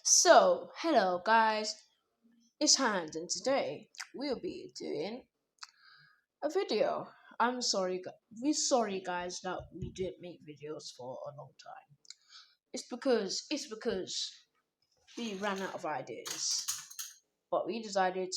Hello guys, it's Hand, and today we'll be doing a video. We're sorry guys that we didn't make videos for a long time. It's because we ran out of ideas, but we decided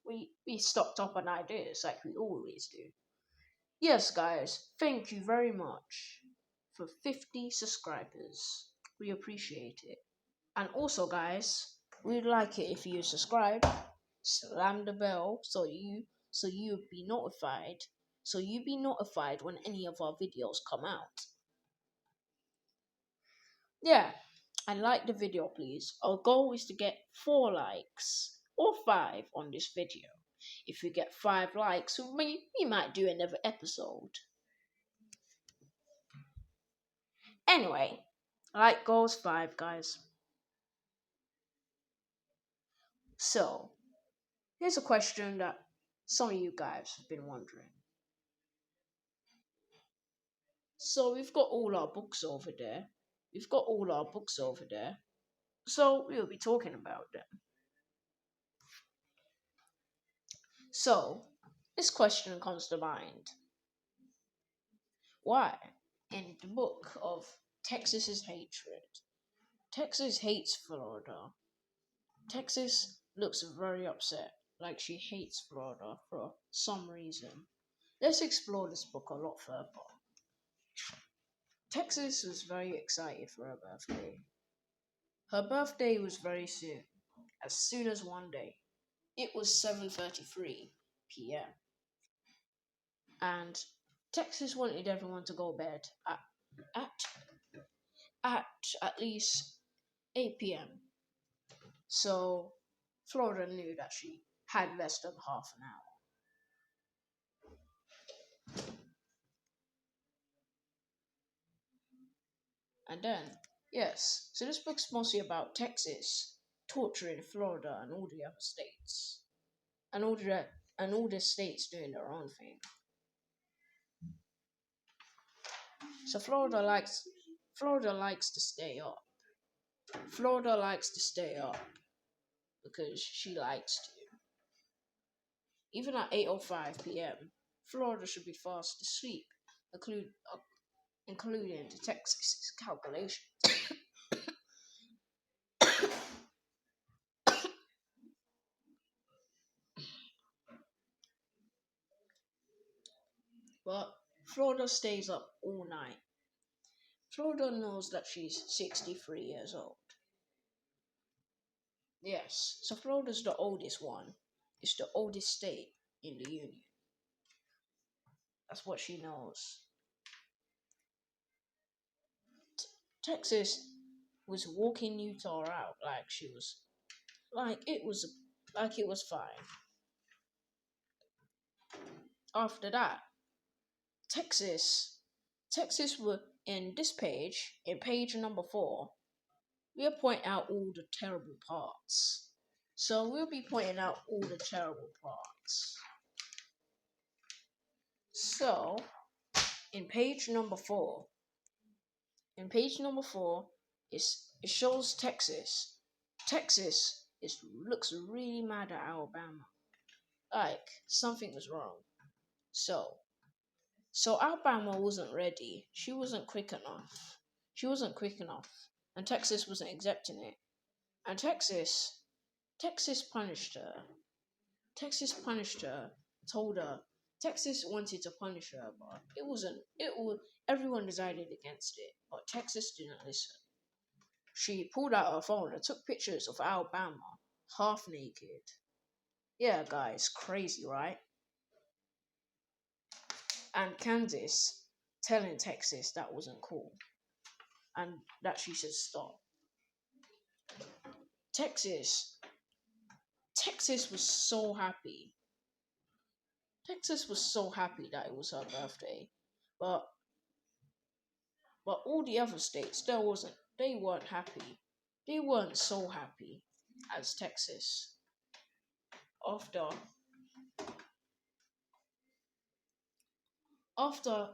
we stocked up on ideas like we always do. Yes, guys, thank you very much for 50 subscribers. We appreciate it. And also, guys, we'd like it if you subscribe, slam the bell so you be notified when any of our videos come out. Yeah, and like the video, please. Our goal is to get 4 likes or 5 on this video. If we get 5 likes, we might do another episode. Anyway, like goals 5, guys. So, here's a question that some of you guys have been wondering. So we've got all our books over there. So we'll be talking about them. So this question comes to mind. Why? In the book of Texas's Hatred, Texas hates Florida. Texas looks very upset, like she hates Florida for some reason. Let's explore this book a lot further. Texas was very excited for her birthday. Her birthday was very soon, as soon as one day. It was 7:33 p.m. and Texas wanted everyone to go to bed at at least 8 p.m. So Florida knew that she had less than half an hour. And then, yes, so this book's mostly about Texas torturing Florida and all the other states. And all the states doing their own thing. So Florida likes to stay up. Florida likes to stay up because she likes to. Even at 8:05 p.m., Florida should be fast asleep, include, uh, including the Texas calculation. But Florida stays up all night. Florida knows that she's 63 years old. Yes, so Florida's the oldest one. It's the oldest state in the Union. That's what she knows. Texas was walking Utah out like it was like it was fine. After that, Texas Texas were in this page, in page number 4, we'll point out all the terrible parts. So we'll be pointing out all the terrible parts. So in page number 4, it shows Texas. Texas looks really mad at Alabama. Like something was wrong. So So Alabama wasn't ready. She wasn't quick enough. And Texas wasn't accepting it. And Texas punished her. Texas punished her. Told her. Texas wanted to punish her, but it wasn't. It was everyone decided against it, but Texas didn't listen. She pulled out her phone and took pictures of Alabama half naked. Yeah, guys, crazy, right? And Kansas telling Texas that wasn't cool and that she should stop. Texas, Texas was so happy. Texas was so happy that it was her birthday, but all the other states they weren't happy. They weren't so happy as Texas. After after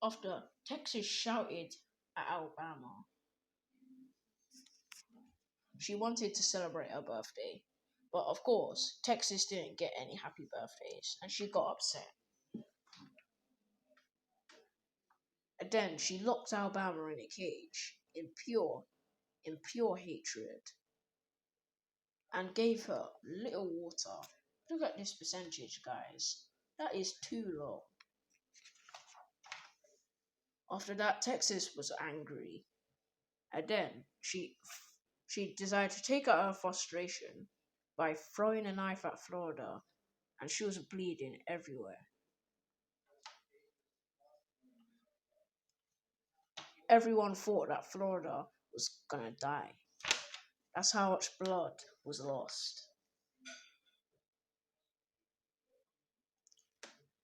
after Texas shouted at Alabama, she wanted to celebrate her birthday. But of course, Texas didn't get any happy birthdays, and she got upset. And then she locked Alabama in a cage in pure hatred, and gave her little water. Look at this percentage, guys. That is too low. After that, Texas was angry, and then she decided to take out her frustration by throwing a knife at Florida, and she was bleeding everywhere. Everyone thought that Florida was gonna die. That's how much blood was lost.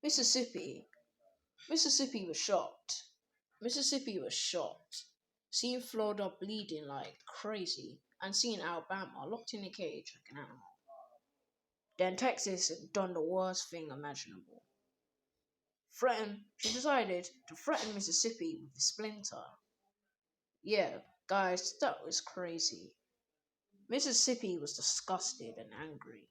Mississippi. Mississippi was shocked. Mississippi was shocked, seeing Florida bleeding like crazy and seeing Alabama locked in a cage like an animal. Then Texas had done the worst thing imaginable. She decided to threaten Mississippi with a splinter. Yeah, guys, that was crazy. Mississippi was disgusted and angry.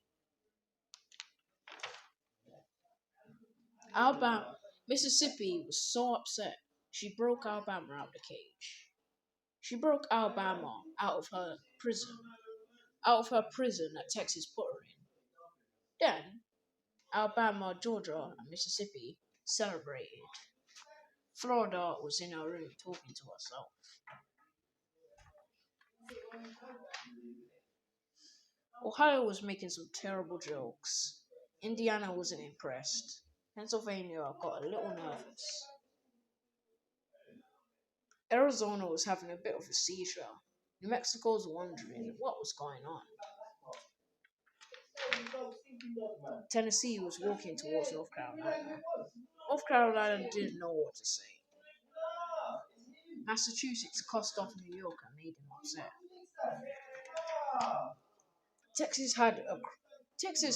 Alabama, Mississippi was so upset, she broke Alabama out of the cage. She broke Alabama out of her prison that Texas put her in. Then, Alabama, Georgia, and Mississippi celebrated. Florida was in her room talking to herself. Ohio was making some terrible jokes. Indiana wasn't impressed. Pennsylvania got a little nervous. Arizona was having a bit of a seizure. New Mexico was wondering what was going on. Tennessee was walking towards North Carolina. North Carolina didn't know what to say. Massachusetts cussed off New York and made him upset. Texas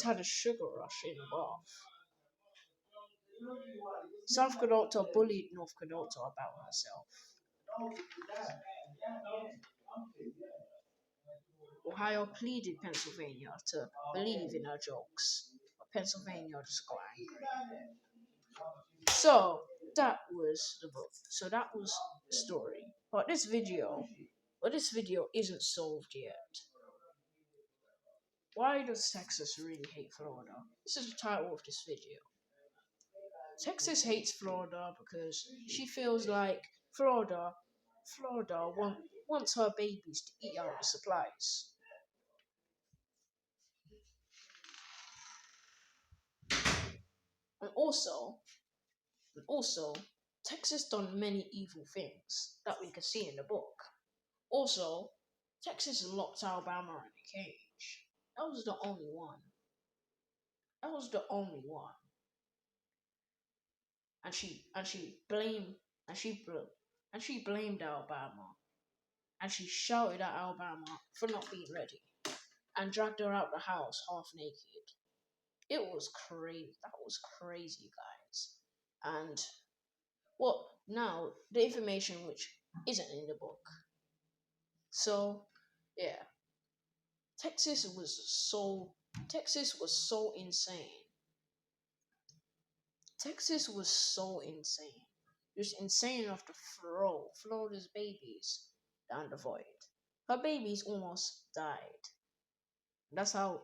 had a sugar rush in the bath. South Dakota bullied North Dakota about herself. Ohio pleaded Pennsylvania to believe in her jokes, but Pennsylvania just got angry. So that was the book. So that was the story. But this video isn't solved yet. Why does Texas really hate Florida? This is the title of this video. Texas hates Florida because she feels like Florida wants her babies to eat out the supplies. And also, Texas done many evil things that we can see in the book. Also, Texas locked Alabama in a cage. That was the only one. That was the only one. And she blamed Alabama. And she shouted at Alabama for not being ready and dragged her out the house half naked. It was crazy. That was crazy, guys. And now the information which isn't in the book. So, yeah. Texas was so insane. Texas was so insane. Just insane enough to throw Florida's babies down the void. Her babies almost died. That's how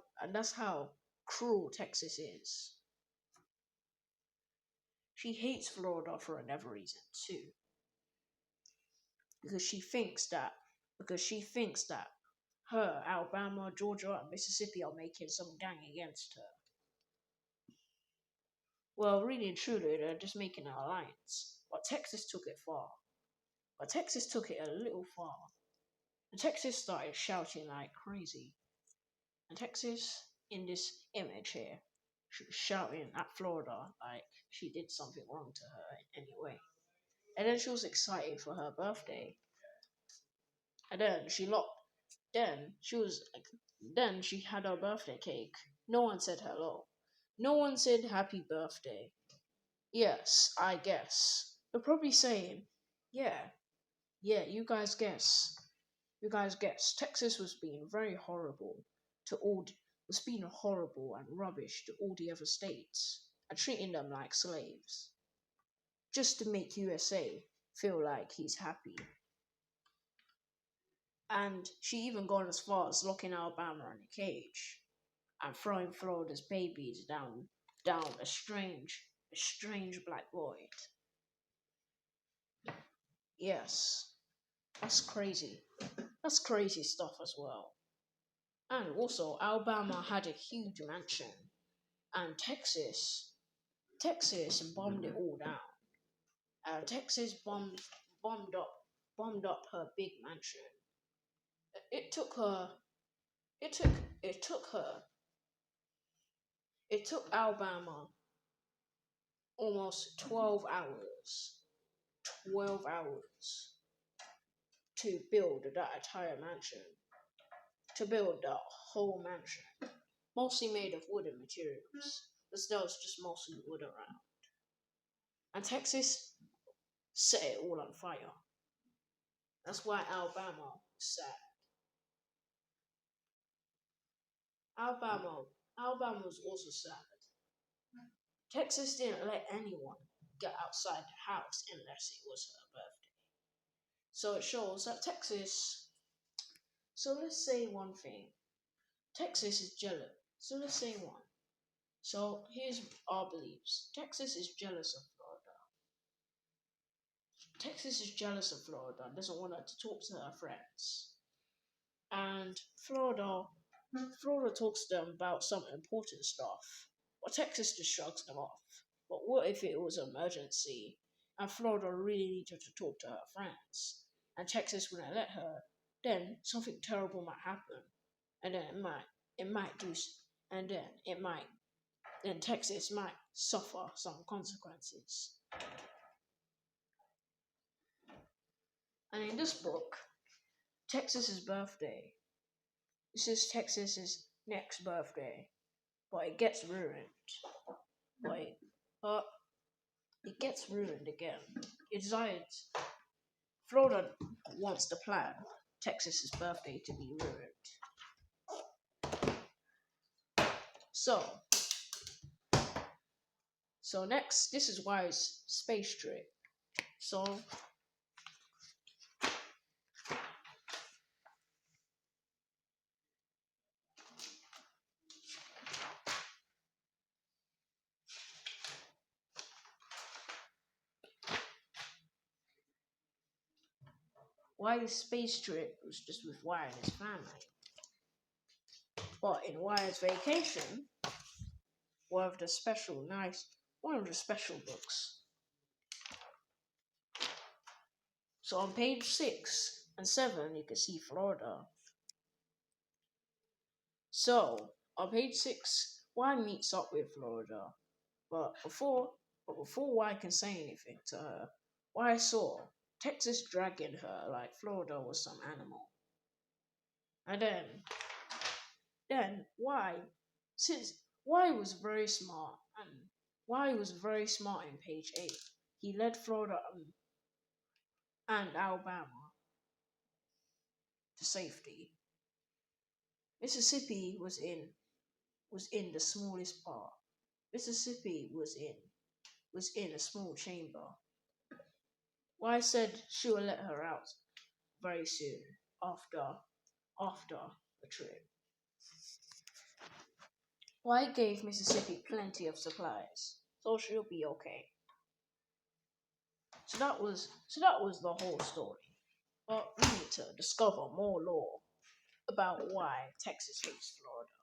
cruel Texas is. She hates Florida for another reason too. Because she thinks that her, Alabama, Georgia, and Mississippi are making some gang against her. Well, really and truly, they're just making an alliance. But Texas took it far. But Texas took it a little far. And Texas started shouting like crazy. And Texas, in this image here, she was shouting at Florida like she did something wrong to her in any way. And then she was excited for her birthday. And then she had her birthday cake. No one said hello. No one said happy birthday. Yes, I guess. They're probably saying, yeah, you guys guess. You guys guess, Texas was being very horrible to all, was being horrible and rubbish to all the other states and treating them like slaves, just to make USA feel like he's happy. And she even gone as far as locking Alabama in a cage and throwing Florida's babies down a strange black void. Yes, that's crazy. That's crazy stuff as well. And also, Alabama had a huge mansion, and Texas bombed it all down. Texas bombed up, bombed up her big mansion. It took her, it took, it took her, it took Alabama almost 12 hours, 12 hours to build that entire mansion, to build the whole mansion, mostly made of wooden materials, because there was just mostly wood around. And Texas set it all on fire. That's why Alabama was sad. Alabama, Alabama was also sad. Texas didn't let anyone get outside the house unless it was her birthday. So it shows that Texas. So let's say one thing. Texas is jealous. So let's say one. So here's our beliefs. Texas is jealous of Florida. Texas is jealous of Florida and doesn't want her to talk to her friends. And Florida talks to them about some important stuff. But Texas just shrugs them off. But what if it was an emergency and Florida really needed to talk to her friends and Texas wouldn't let her? Then something terrible might happen, and then it might do, and then then Texas might suffer some consequences. And in this book, Texas's birthday, this is Texas's next birthday, but it gets ruined. But it gets ruined again. It decides Florida wants to plan Texas's birthday to be ruined. So next, this is Wyatt's space trip. So Wyatt's space trip was just with Wyatt and his family. But in Wyatt's vacation, one of the special books. So on page 6 and 7, you can see Florida. So on page 6, Wyatt meets up with Florida, but before Wyatt can say anything to her, Wyatt saw Texas dragging her like Florida was some animal. And then since Wyatt was very smart, and Wyatt was very smart in page 8, he led Florida and Alabama to safety. Mississippi was in the smallest part. Mississippi was in a small chamber. Wyatt said she would let her out very soon after the trip. Wyatt gave Mississippi plenty of supplies, so she'll be okay. So that was the whole story. But we need to discover more lore about why Texas hates Florida.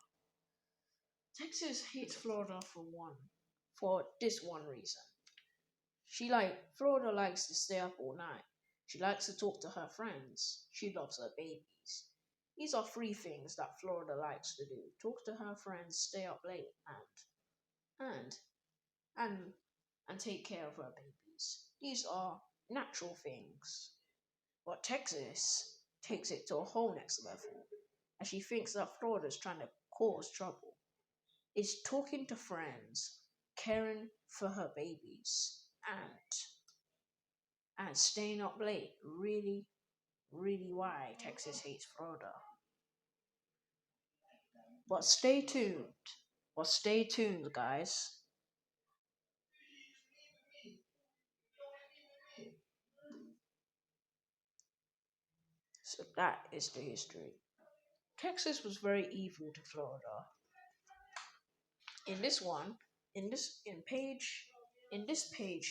Texas hates Florida for this one reason. Florida likes to stay up all night. She likes to talk to her friends. She loves her babies. These are three things that Florida likes to do: talk to her friends, stay up late, and and and take care of her babies. These are natural things. But Texas takes it to a whole next level, and she thinks that Florida is trying to cause trouble. Is talking to friends, caring for her babies, and staying up late really, really why Texas hates Florida. But stay tuned. But stay tuned, guys. So that is the history. Texas was very evil to Florida. In this one, in this page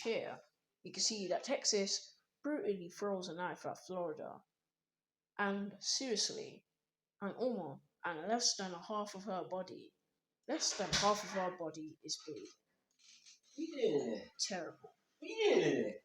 here, you can see that Texas brutally throws a knife at Florida, and seriously, and less than half of her body is big. We did it. Terrible. We did it.